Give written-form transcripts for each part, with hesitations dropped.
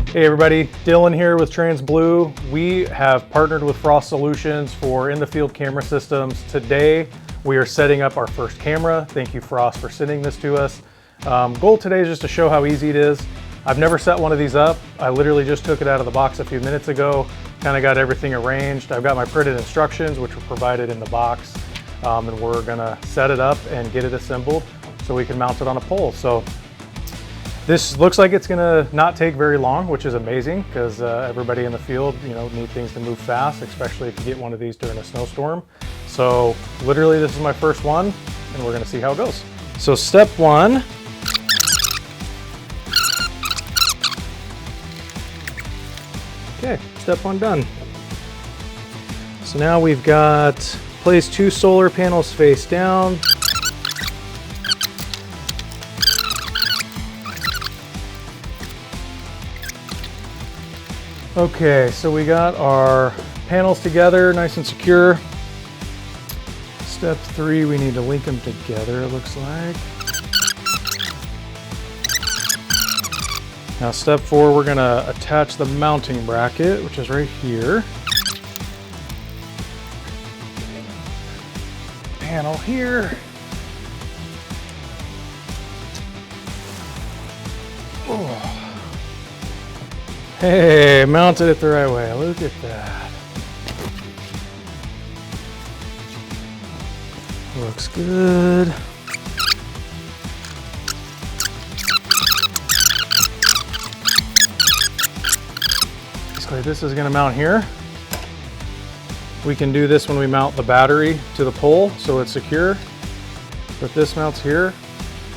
Hey everybody, Dylan here with Transblue. We have partnered with Frost Solutions for in-the-field camera systems. Today, we are setting up our first camera. Thank you, Frost, for sending this to us. Goal today is just to show how easy it is. I've never set one of these up. I literally just took it out of the box a few minutes ago, kind of got everything arranged. I've got my printed instructions, which were provided in the box, and we're gonna set it up and get it assembled so we can mount it on a pole. So this looks like it's gonna not take very long, which is amazing because everybody in the field, need things to move fast, especially if you get one of these during a snowstorm. So literally this is my first one and we're gonna see how it goes. So step one, okay, step one done. So now we've got, place 2 solar panels face down. Okay, so we got our panels together, nice and secure. Step 3, we need to link them together, it looks like. Now step 4, we're gonna attach the mounting bracket, which is right here. Panel here. Oh. Hey, mounted it the right way. Look at that. Looks good. So this is gonna mount here. We can do this when we mount the battery to the pole so it's secure. But this mounts here.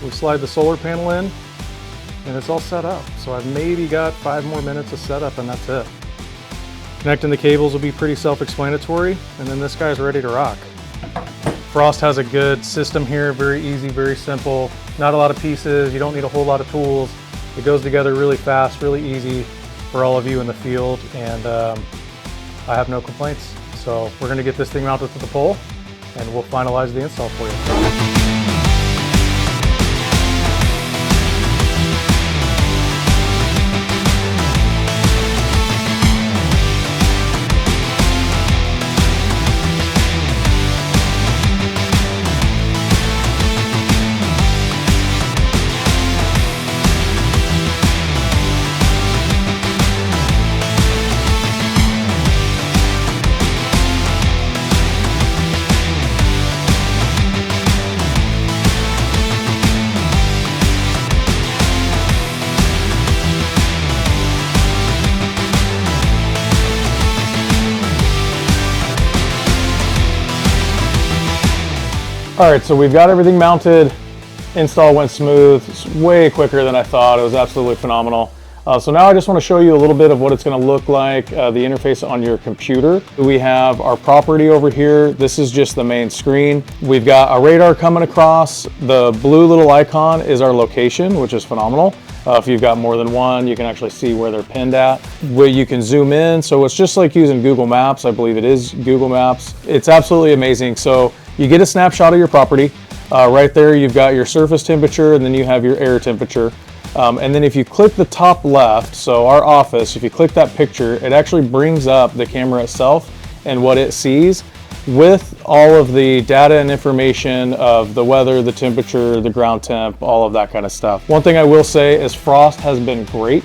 We slide the solar panel in and it's all set up. So I've maybe got 5 more minutes of setup and that's it. Connecting the cables will be pretty self-explanatory, and then this guy's ready to rock. Frost has a good system here, very easy, very simple. Not a lot of pieces, you don't need a whole lot of tools. It goes together really fast, really easy for all of you in the field, and I have no complaints. So we're gonna get this thing mounted to the pole and we'll finalize the install for you. All right, so we've got everything mounted. Install went smooth. It's way quicker than I thought. It was absolutely phenomenal. So now I just want to show you a little bit of what it's going to look like, the interface on your computer. We have our property over here. This is just the main screen. We've got a radar coming across. The blue little icon is our location, which is phenomenal. If you've got more than one, you can actually see where they're pinned at. Where you can zoom in, so it's just like using Google Maps. I believe it is Google Maps. It's absolutely amazing. So you get a snapshot of your property. Right there, you've got your surface temperature, and then you have your air temperature. And then if you click the top left, so our office, if you click that picture, it actually brings up the camera itself and what it sees with all of the data and information of the weather, the temperature, the ground temp, all of that kind of stuff. One thing I will say is Frost has been great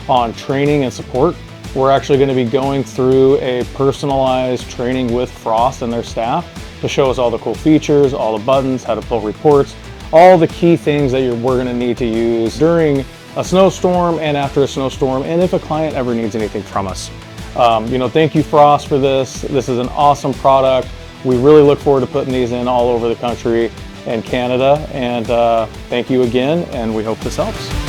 on training and support. We're actually going to be going through a personalized training with Frost and their staff to show us all the cool features, all the buttons, how to pull reports, all the key things that we're going to need to use during a snowstorm and after a snowstorm, and if a client ever needs anything from us. Thank you, Frost, for this. This is an awesome product. We really look forward to putting these in all over the country and Canada, and thank you again, and we hope this helps.